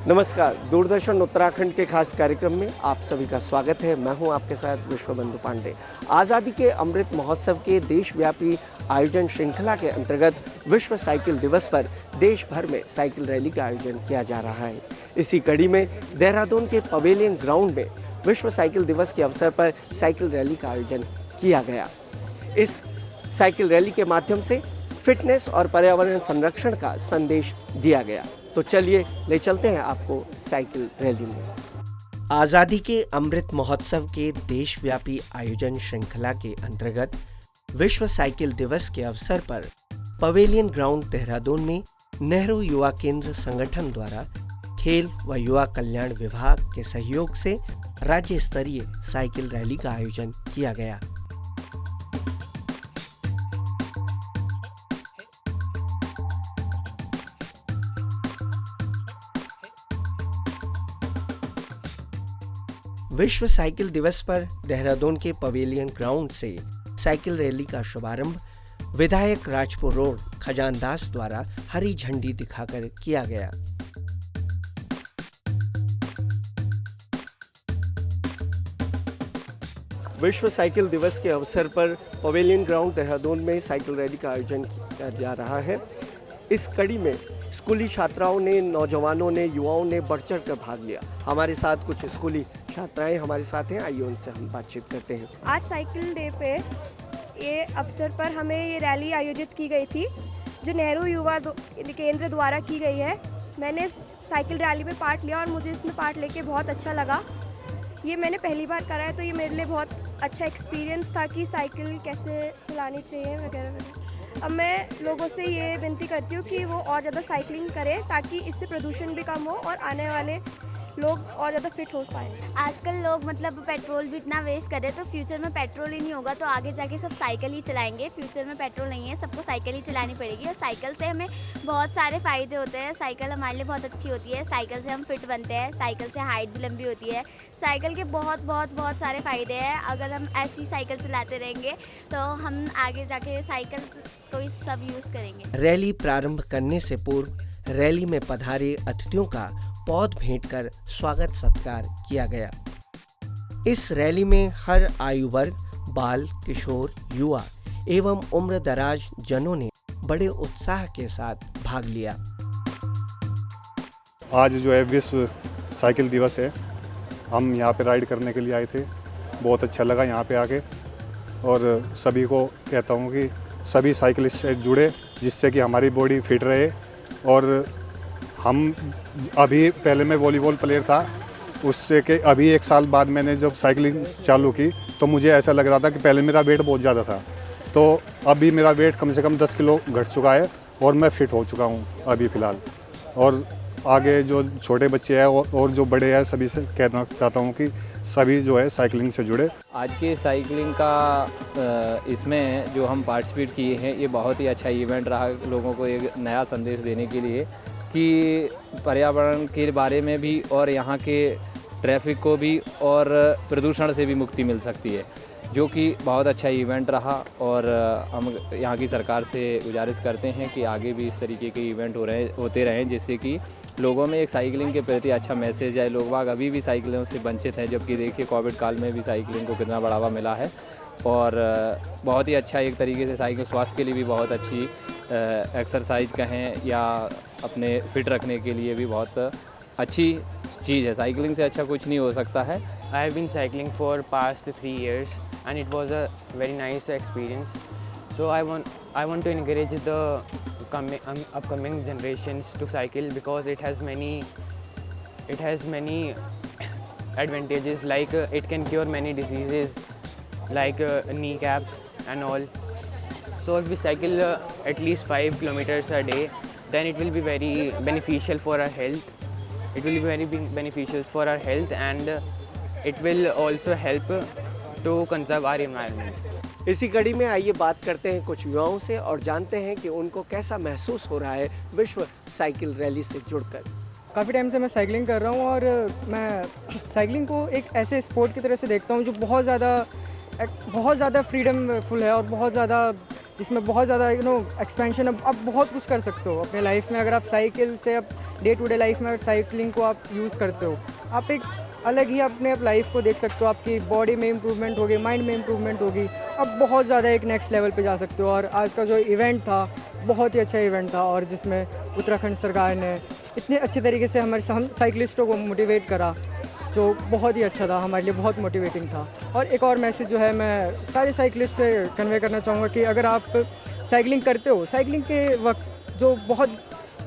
नमस्कार, दूरदर्शन उत्तराखंड के खास कार्यक्रम में आप सभी का स्वागत है। मैं हूं आपके साथ विश्वबंधु पांडे। आज़ादी के अमृत महोत्सव के देशव्यापी आयोजन श्रृंखला के अंतर्गत विश्व साइकिल दिवस पर देश भर में साइकिल रैली का आयोजन किया जा रहा है। इसी कड़ी में देहरादून के पवेलियन ग्राउंड में विश्व साइकिल दिवस के अवसर पर साइकिल रैली का आयोजन किया गया। इस साइकिल रैली के माध्यम से फिटनेस और पर्यावरण संरक्षण का संदेश दिया गया। तो चलिए ले चलते हैं आपको साइकिल रैली में। आज़ादी के अमृत महोत्सव के देशव्यापी आयोजन श्रृंखला के अंतर्गत विश्व साइकिल दिवस के अवसर पर पवेलियन ग्राउंड देहरादून में नेहरू युवा केंद्र संगठन द्वारा खेल व युवा कल्याण विभाग के सहयोग से राज्य स्तरीय साइकिल रैली का आयोजन किया गया। विश्व साइकिल दिवस पर देहरादून के पवेलियन ग्राउंड से साइकिल रैली का शुभारंभ विधायक राजपुर रोड खजानदास द्वारा हरी झंडी दिखाकर किया गया। विश्व साइकिल दिवस के अवसर पर पवेलियन ग्राउंड देहरादून में साइकिल रैली का आयोजन किया जा रहा है। इस कड़ी में स्कूली छात्राओं ने, नौजवानों ने, युवाओं ने बढ़ चढ़ कर भाग लिया। हमारे साथ कुछ स्कूली छात्राएं हमारे साथ हैं, आइए उनसे हम बातचीत करते हैं। आज साइकिल डे पे ये अवसर पर हमें ये रैली आयोजित की गई थी जो नेहरू युवा केंद्र द्वारा की गई है। मैंने साइकिल रैली में पार्ट लिया और मुझे इसमें पार्ट लेके बहुत अच्छा लगा। ये मैंने पहली बार करा है तो ये मेरे लिए बहुत अच्छा एक्सपीरियंस था कि साइकिल कैसे चलानी चाहिए वगैरह वगैरह। अब मैं लोगों से ये विनती करती हूँ कि वो और ज़्यादा साइकिलिंग करें ताकि इससे प्रदूषण भी कम हो और आने वाले लोग और ज़्यादा फिट हो पाए। आजकल लोग पेट्रोल भी इतना वेस्ट कर रहे हैं, तो फ्यूचर में पेट्रोल ही नहीं होगा तो आगे जाके सब साइकिल ही चलाएंगे। फ्यूचर में पेट्रोल नहीं है, सबको साइकिल ही चलानी पड़ेगी और साइकिल से हमें बहुत सारे फ़ायदे होते हैं। साइकिल हमारे लिए बहुत अच्छी होती है, साइकिल से हम फिट बनते हैं, साइकिल से हाइट भी लंबी होती है। साइकिल के बहुत सारे फ़ायदे हैं। अगर हम ऐसी साइकिल चलाते रहेंगे तो हम आगे जाके साइकिल को ही सब यूज़ करेंगे। रैली प्रारंभ करने से पूर्व रैली में पधारे अतिथियों का पौध भेंट कर स्वागत सत्कार किया गया। इस रैली में हर आयु वर्ग, बाल, किशोर, युवा एवं उम्र दराज जनों ने बड़े उत्साह के साथ भाग लिया। आज जो है विश्व साइकिल दिवस है, हम यहाँ पे राइड करने के लिए आए थे। बहुत अच्छा लगा यहाँ पे आके और सभी को कहता हूँ कि सभी साइकिलिस्ट से जुड़े जिससे कि हमारी बॉडी फिट रहे। और हम अभी पहले मैं वॉलीबॉल प्लेयर था, उससे के अभी 1 साल बाद मैंने जब साइकिलिंग चालू की तो मुझे ऐसा लग रहा था कि पहले मेरा वेट बहुत ज़्यादा था, तो अभी मेरा वेट कम से कम 10 किलो घट चुका है और मैं फ़िट हो चुका हूँ अभी फ़िलहाल। और आगे जो छोटे बच्चे हैं और जो बड़े हैं सभी से कहना चाहता हूँ कि सभी जो है साइकिलिंग से जुड़े। आज के साइकिलिंग का इसमें जो हम पार्टिसिपेट किए हैं ये बहुत ही अच्छा इवेंट रहा, लोगों को एक नया संदेश देने के लिए कि पर्यावरण के बारे में भी और यहाँ के ट्रैफिक को भी और प्रदूषण से भी मुक्ति मिल सकती है, जो कि बहुत अच्छा इवेंट रहा। और हम यहाँ की सरकार से गुजारिश करते हैं कि आगे भी इस तरीके के इवेंट होते रहें जिससे कि लोगों में एक साइकिलिंग के प्रति अच्छा मैसेज आए। लोग बाग अभी भी साइकिलों से वंचित हैं, जबकि देखिए कोविड काल में भी साइकिलिंग को कितना बढ़ावा मिला है और बहुत ही अच्छा एक तरीके से साइकिल स्वास्थ्य के लिए भी बहुत अच्छी एक्सरसाइज कहें या अपने फिट रखने के लिए भी बहुत अच्छी चीज़ है। साइकिलिंग से अच्छा कुछ नहीं हो सकता है। I have been cycling for past 3 years and it was a very nice experience. So I want to encourage the upcoming generations to cycle because it has many advantages, like it can cure many diseases like kneecaps and all. So if we cycle at least 5 kilometers a day, then it will be very beneficial for our health. It will be very beneficial for our health and it will also help to conserve our environment. इसी कड़ी में आइए बात करते हैं कुछ युवाओं से और जानते हैं कि उनको कैसा महसूस हो रहा है विश्व साइकिल रैली से जुड़कर। काफ़ी टाइम से मैं साइकिलिंग कर रहा हूँ और मैं साइकिलिंग को एक ऐसे स्पोर्ट की तरह से देखता हूँ जो बहुत ज़्यादा फ्रीडमफुल है और बहुत ज़्यादा जिसमें बहुत ज़्यादा एक्सपेंशन, अब आप बहुत कुछ कर सकते हो अपने लाइफ में। अगर आप साइकिल से अब डे टू डे लाइफ में साइकिलिंग को आप यूज़ करते हो, आप एक अलग ही अपने लाइफ को देख सकते हो। आपकी बॉडी में इम्प्रूवमेंट होगी, माइंड में इम्प्रूवमेंट होगी, अब बहुत ज़्यादा एक नेक्स्ट लेवल पे जा सकते हो। और आज का जो इवेंट था बहुत ही अच्छा इवेंट था, और जिसमें उत्तराखंड सरकार ने इतने अच्छे तरीके से हम साइकिलिस्टों को मोटिवेट करा, जो बहुत ही अच्छा था, हमारे लिए बहुत मोटिवेटिंग था। और एक और मैसेज जो है मैं सारे साइकिलिस्ट से कन्वे करना चाहूँगा कि अगर आप साइकिलिंग करते हो, साइकिलिंग के वक्त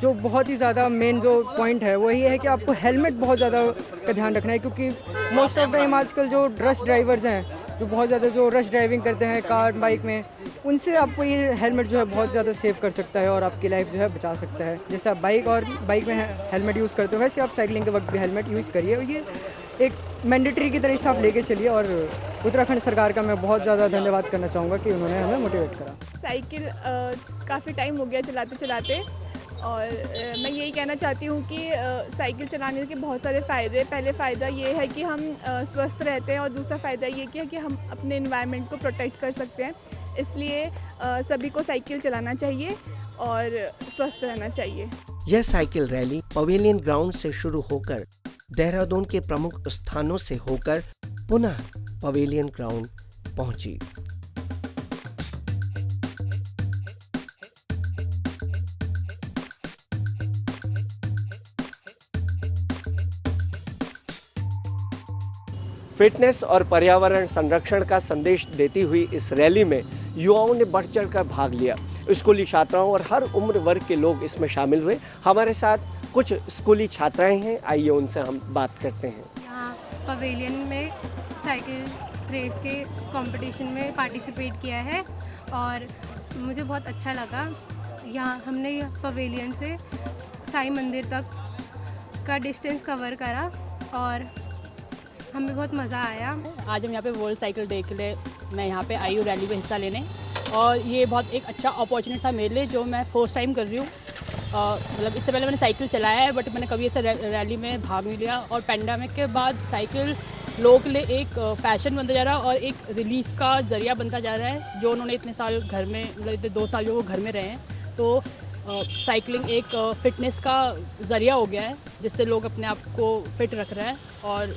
जो बहुत ही ज़्यादा मेन जो पॉइंट है वो ये है कि आपको हेलमेट बहुत ज़्यादा का ध्यान रखना है, क्योंकि मोस्ट ऑफ टाइम आजकल जो रश ड्राइवर्स हैं, जो बहुत ज़्यादा जो रश ड्राइविंग करते हैं कार बाइक में, उनसे आपको ये हेलमेट जो है बहुत ज़्यादा सेव कर सकता है और आपकी लाइफ जो है बचा सकता है। जैसे आप बाइक में हेलमेट यूज़ करते हो, वैसे आप साइकिलिंग के वक्त भी हेलमेट यूज़ करिए, और ये एक मैंडेटरी की तरह से आप लेके चलिए। और उत्तराखंड सरकार का मैं बहुत ज़्यादा धन्यवाद करना चाहूँगा कि उन्होंने हमें मोटिवेट करा। साइकिल काफ़ी टाइम हो गया चलाते चलाते, और मैं यही कहना चाहती हूँ कि साइकिल चलाने के बहुत सारे फ़ायदे। पहले फ़ायदा ये है कि हम स्वस्थ रहते हैं, और दूसरा फ़ायदा ये कि हम अपने एनवायरनमेंट को प्रोटेक्ट कर सकते हैं। इसलिए सभी को साइकिल चलाना चाहिए और स्वस्थ रहना चाहिए। यह साइकिल रैली पवेलियन ग्राउंड से शुरू होकर देहरादून के प्रमुख स्थानों से होकर पुनः पवेलियन ग्राउंड पहुंची। फिटनेस और पर्यावरण संरक्षण का संदेश देती हुई इस रैली में युवाओं ने बढ़ चढ़कर भाग लिया। स्कूली छात्राओं और हर उम्र वर्ग के लोग इसमें शामिल हुए। हमारे साथ कुछ स्कूली छात्राएं हैं, आइए उनसे हम बात करते हैं। यहाँ पवेलियन में साइकिल रेस के कंपटीशन में पार्टिसिपेट किया है और मुझे बहुत अच्छा लगा। यहाँ हमने पवेलियन से साईं मंदिर तक का डिस्टेंस कवर करा और हमें बहुत मज़ा आया। आज हम यहाँ पे वर्ल्ड साइकिल डे के लिए मैं यहाँ पे आई हूँ रैली में हिस्सा लेने, और ये बहुत एक अच्छा अपॉर्चुनिटी था मेरे लिए, जो मैं फर्स्ट टाइम कर रही हूँ। मतलब इससे पहले मैंने साइकिल चलाया है, बट मैंने कभी ऐसे रैली में भाग नहीं लिया। और पैंडेमिक के बाद साइकिल लोगों के लिए एक पैशन बनता जा रहा है और एक रिलीफ का ज़रिया बनता जा रहा है। जो उन्होंने इतने साल घर में, मतलब इतने 2 साल जो वो घर में रहे हैं, तो साइकिलिंग एक फ़िटनेस का ज़रिया हो गया है, जिससे लोग अपने आप को फिट रख रहे हैं। और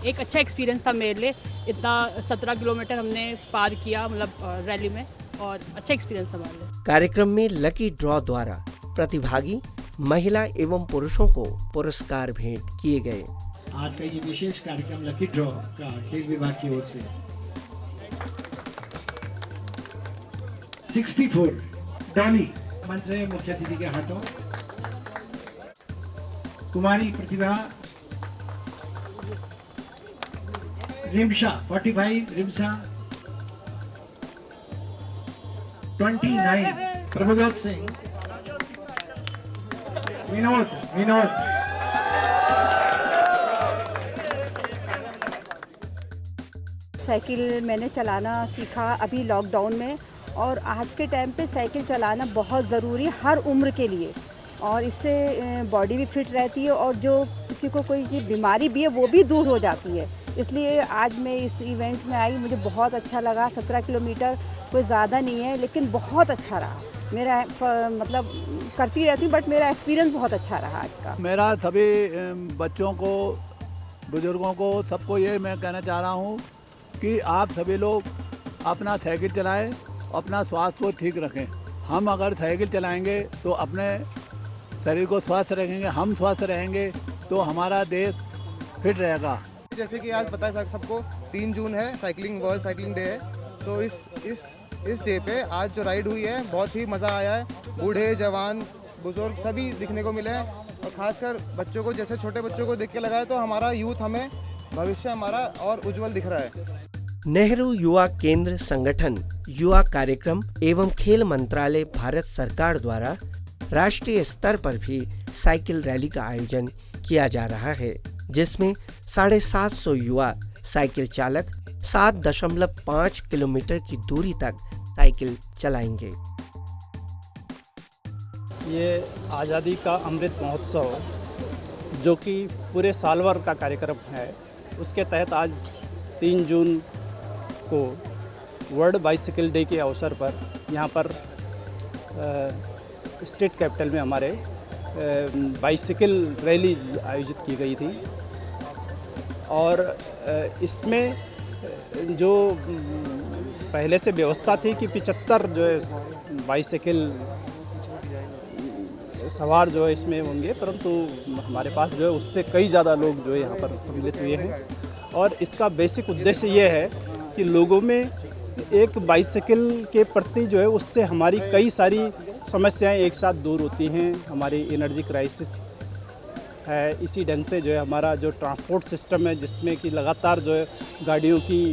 एक अच्छा एक्सपीरियंस था मेरे लिए। इतना 17 किलोमीटर हमने पार किया, मतलब रैली में, और अच्छा एक्सपीरियंस था हमारे लिए। कार्यक्रम में लकी ड्रॉ द्वारा प्रतिभागी महिला एवं पुरुषों को पुरस्कार भेंट किए गए। आज का ये विशेष कार्यक्रम लकी ड्रॉ का खेल विभाग की ओर से 64 डॉली मंच है मुख्य अतिथि के हाथों। कुमारी प्रतिभा रिमशा 45, रिमशा 29, प्रभुदेव सिंह, विनोद साइकिल मैंने चलाना सीखा अभी लॉकडाउन में, और आज के टाइम पे साइकिल चलाना बहुत ज़रूरी है हर उम्र के लिए, और इससे बॉडी भी फिट रहती है, और जो किसी को कोई बीमारी भी है वो भी दूर हो जाती है। इसलिए आज मैं इस इवेंट में आई, मुझे बहुत अच्छा लगा। 17 किलोमीटर कोई ज़्यादा नहीं है, लेकिन बहुत अच्छा रहा मेरा। मतलब करती रहती हूँ, बट मेरा एक्सपीरियंस बहुत अच्छा रहा आज का। मेरा सभी बच्चों को, बुजुर्गों को, सबको ये मैं कहना चाह रहा हूँ कि आप सभी लोग अपना साइकिल चलाएं, अपना स्वास्थ्य को ठीक रखें। हम अगर साइकिल चलाएंगे तो अपने शरीर को स्वस्थ रखेंगे, हम स्वस्थ रहेंगे तो हमारा देश फिट रहेगा। जैसे कि आज पता है सबको 3 जून है, साइकिलिंग वर्ल्ड साइकिलिंग डे है, तो इस डे पे आज जो राइड हुई है बहुत ही मज़ा आया है। बूढ़े जवान बुजुर्ग सभी दिखने को मिले हैं, और ख़ासकर बच्चों को, जैसे छोटे बच्चों को देख के लगा है तो हमारा यूथ, हमें भविष्य हमारा और उज्जवल दिख रहा है। नेहरू युवा केंद्र संगठन, युवा कार्यक्रम एवं खेल मंत्रालय भारत सरकार द्वारा राष्ट्रीय स्तर पर भी साइकिल रैली का आयोजन किया जा रहा है, जिसमें 750 युवा साइकिल चालक 7.5 किलोमीटर की दूरी तक साइकिल चलाएंगे। ये आज़ादी का अमृत महोत्सव, जो कि पूरे साल भर का कार्यक्रम है, उसके तहत आज 3 जून को वर्ल्ड बाइसिकल डे के अवसर पर यहाँ पर स्टेट कैपिटल में हमारे बाइसिकल रैली आयोजित की गई थी और इसमें जो पहले से व्यवस्था थी कि 75 जो है बाइसिकल सवार जो है इसमें होंगे, परंतु हमारे पास जो है उससे कई ज़्यादा लोग जो है यहाँ पर सम्मिलित हुए हैं और इसका बेसिक उद्देश्य ये है कि लोगों में एक बाइसिकल के प्रति जो है उससे हमारी कई सारी समस्याएं एक साथ दूर होती हैं। हमारी एनर्जी क्राइसिस है, इसी ढंग से जो है हमारा जो ट्रांसपोर्ट सिस्टम है जिसमें कि लगातार जो है गाड़ियों की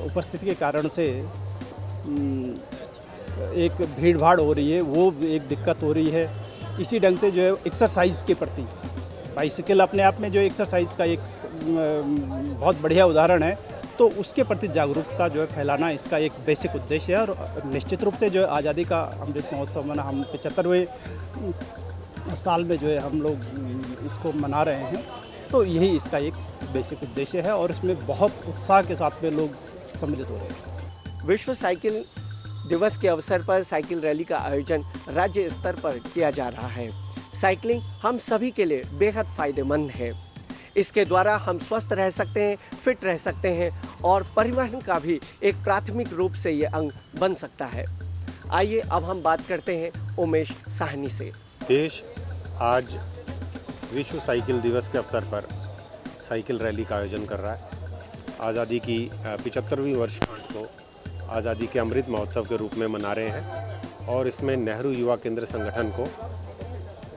उपस्थिति के कारण से एक भीड़ भाड़ हो रही है, वो एक दिक्कत हो रही है। इसी ढंग से जो है एक्सरसाइज के प्रति बाइसिकल अपने आप में जो एक्सरसाइज का एक बहुत बढ़िया उदाहरण है, तो उसके प्रति जागरूकता जो है फैलाना इसका एक बेसिक उद्देश्य है। और निश्चित रूप से जो है आज़ादी का अमृत महोत्सव मना हम 75वें साल में जो है हम लोग इसको मना रहे हैं, तो यही इसका एक बेसिक उद्देश्य है और इसमें बहुत उत्साह के साथ में लोग सम्मिलित हो रहे हैं। विश्व साइकिल दिवस के अवसर पर साइकिल रैली का आयोजन राज्य स्तर पर किया जा रहा है। साइकिलिंग हम सभी के लिए बेहद फायदेमंद है। इसके द्वारा हम स्वस्थ रह सकते हैं, फिट रह सकते हैं और परिवहन का भी एक प्राथमिक रूप से ये अंग बन सकता है। आइए अब हम बात करते हैं उमेश साहनी से। देश आज विश्व साइकिल दिवस के अवसर पर साइकिल रैली का आयोजन कर रहा है। आज़ादी की 75वीं वर्षगांठ को आज़ादी के अमृत महोत्सव के रूप में मना रहे हैं और इसमें नेहरू युवा केंद्र संगठन को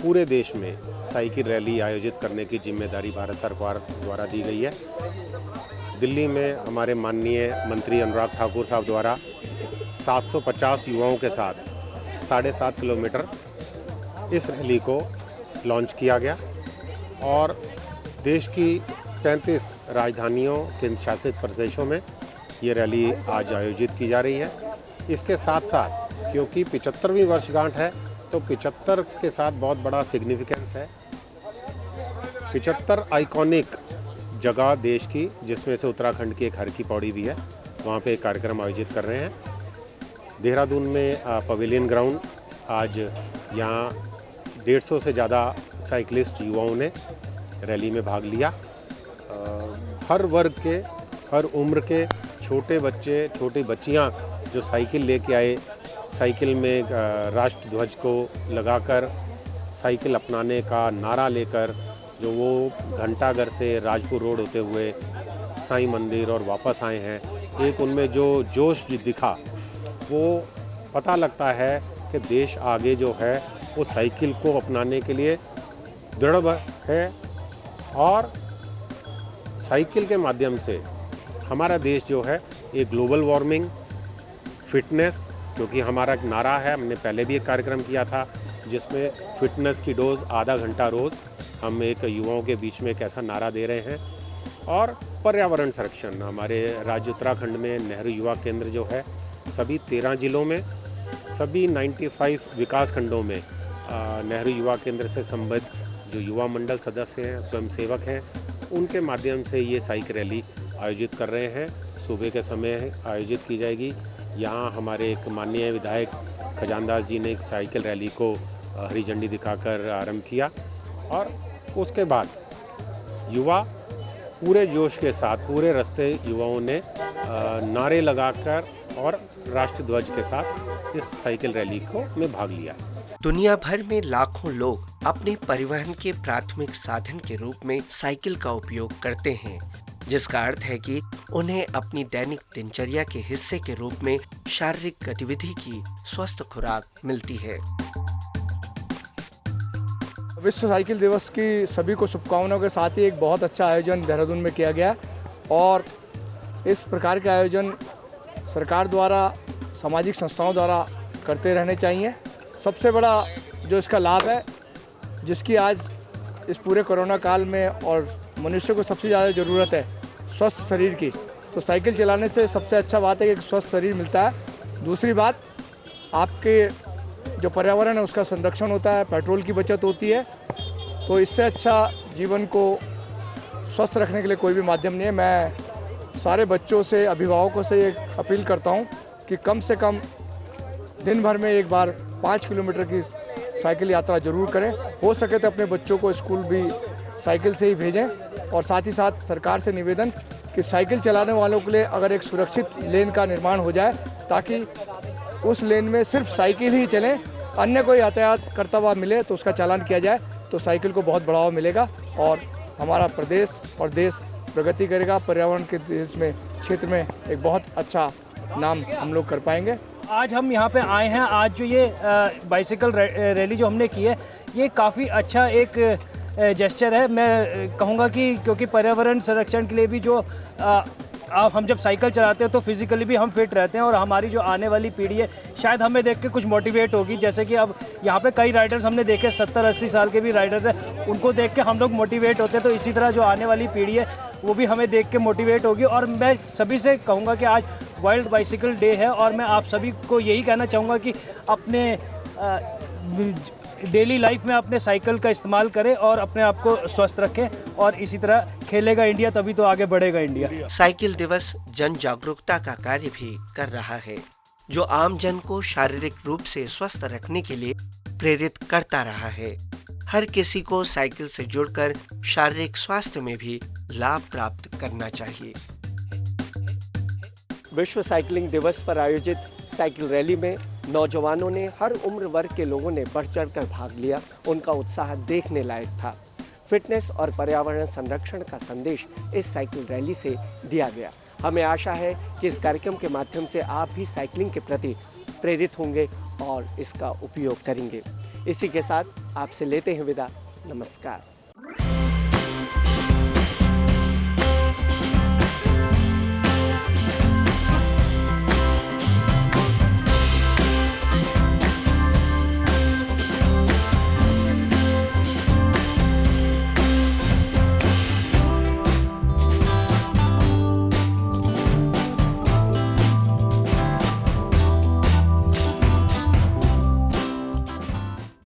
पूरे देश में साइकिल रैली आयोजित करने की जिम्मेदारी भारत सरकार द्वारा दी गई है। दिल्ली में हमारे माननीय मंत्री अनुराग ठाकुर साहब द्वारा 750 युवाओं के साथ 7.5 किलोमीटर इस रैली को लॉन्च किया गया और देश की 35 राजधानियों केंद्र शासित प्रदेशों में ये रैली आज आयोजित की जा रही है। इसके साथ साथ क्योंकि 75वीं वर्षगांठ है तो 75 के साथ बहुत बड़ा सिग्निफिकेंस है। 75 आइकॉनिक जगह देश की, जिसमें से उत्तराखंड की एक हर की पौड़ी भी है, वहाँ पे एक कार्यक्रम आयोजित कर रहे हैं। देहरादून में पवेलियन ग्राउंड, आज यहाँ 150 से ज़्यादा साइकिलिस्ट युवाओं ने रैली में भाग लिया। हर वर्ग के, हर उम्र के छोटे बच्चे, छोटी बच्चियाँ जो साइकिल लेके आए, साइकिल में राष्ट्र ध्वज को लगाकर साइकिल अपनाने का नारा लेकर जो वो घंटाघर से राजपुर रोड होते हुए साईं मंदिर और वापस आए हैं, एक उनमें जो जोश दिखा, वो पता लगता है कि देश आगे जो है वो साइकिल को अपनाने के लिए दृढ़ है और साइकिल के माध्यम से हमारा देश जो है एक ग्लोबल वार्मिंग, फिटनेस, क्योंकि हमारा एक नारा है, हमने पहले भी एक कार्यक्रम किया था जिसमें फिटनेस की डोज आधा घंटा रोज़, हम एक युवाओं के बीच में एक ऐसा नारा दे रहे हैं। और पर्यावरण संरक्षण, हमारे राज्य उत्तराखंड में नेहरू युवा केंद्र जो है सभी 13 जिलों में, सभी 95 विकास खंडों में नेहरू युवा केंद्र से संबद्ध जो युवा मंडल सदस्य हैं, स्वयंसेवक हैं, उनके माध्यम से ये साइकिल रैली आयोजित कर रहे हैं। सुबह के समय आयोजित की जाएगी। यहाँ हमारे एक माननीय विधायक खजानदास जी ने एक साइकिल रैली को हरी झंडी दिखाकर आरंभ किया और उसके बाद युवा पूरे जोश के साथ पूरे रास्ते युवाओं ने नारे लगाकर और राष्ट्र ध्वज के साथ इस साइकिल रैली को में भाग लिया। दुनिया भर में लाखों लोग अपने परिवहन के प्राथमिक साधन के रूप में साइकिल का उपयोग करते हैं, जिसका अर्थ है कि उन्हें अपनी दैनिक दिनचर्या के हिस्से के रूप में शारीरिक गतिविधि की स्वस्थ खुराक मिलती है। विश्व साइकिल दिवस की सभी को शुभकामनाओं के साथ ही एक बहुत अच्छा आयोजन देहरादून में किया गया और इस प्रकार के आयोजन सरकार द्वारा, सामाजिक संस्थाओं द्वारा करते रहने चाहिए। सबसे बड़ा जो इसका लाभ है, जिसकी आज इस पूरे कोरोना काल में और मनुष्य को सबसे ज़्यादा ज़रूरत है स्वस्थ शरीर की, तो साइकिल चलाने से सबसे अच्छा बात है कि एक स्वस्थ शरीर मिलता है। दूसरी बात, आपके जो पर्यावरण है उसका संरक्षण होता है, पेट्रोल की बचत होती है, तो इससे अच्छा जीवन को स्वस्थ रखने के लिए कोई भी माध्यम नहीं है। मैं सारे बच्चों से, अभिभावकों से ये अपील करता हूँ कि कम से कम दिन भर में एक बार 5 किलोमीटर की साइकिल यात्रा जरूर करें। हो सके तो अपने बच्चों को स्कूल भी साइकिल से ही भेजें। और साथ ही साथ सरकार से निवेदन कि साइकिल चलाने वालों के लिए अगर एक सुरक्षित लेन का निर्माण हो जाए ताकि उस लेन में सिर्फ साइकिल ही चलें, अन्य कोई यातायात करता हुआ मिले तो उसका चालान किया जाए, तो साइकिल को बहुत बढ़ावा मिलेगा और हमारा प्रदेश और देश प्रगति करेगा। पर्यावरण के देश में क्षेत्र में एक बहुत अच्छा नाम हम लोग कर पाएंगे। आज हम यहाँ पे आए हैं। आज जो ये बाइसिकल रैली जो हमने की है, ये काफ़ी अच्छा एक जेस्चर है। मैं कहूँगा कि क्योंकि पर्यावरण संरक्षण के लिए भी जो हम जब साइकिल चलाते हैं तो फिज़िकली भी हम फिट रहते हैं और हमारी जो आने वाली पीढ़ी है शायद हमें देख के कुछ मोटिवेट होगी। जैसे कि अब यहाँ पे कई राइडर्स हमने देखे 70-80 साल के भी राइडर्स हैं, उनको देख के हम लोग मोटिवेट होते हैं। तो इसी तरह जो आने वाली पीढ़ी है वो भी हमें देख के मोटिवेट होगी। और मैं सभी से कहूँगा कि आज वर्ल्ड बाइसिकल डे है और मैं आप सभी को यही कहना चाहूँगा कि अपने डेली लाइफ में अपने साइकिल का इस्तेमाल करें और अपने आप को स्वस्थ रखें। और इसी तरह खेलेगा इंडिया तभी तो आगे बढ़ेगा इंडिया। साइकिल दिवस जन जागरूकता का कार्य भी कर रहा है, जो आम जन को शारीरिक रूप से स्वस्थ रखने के लिए प्रेरित करता रहा है। हर किसी को साइकिल से जुड़कर शारीरिक स्वास्थ्य में भी लाभ प्राप्त करना चाहिए। विश्व साइकिलिंग दिवस पर आयोजित साइकिल रैली में नौजवानों ने, हर उम्र वर्ग के लोगों ने बढ़ चढ़कर भाग लिया। उनका उत्साह देखने लायक था। फिटनेस और पर्यावरण संरक्षण का संदेश इस साइकिल रैली से दिया गया। हमें आशा है कि इस कार्यक्रम के माध्यम से आप भी साइकिलिंग के प्रति प्रेरित होंगे और इसका उपयोग करेंगे। इसी के साथ आपसे लेते हैं विदा। नमस्कार।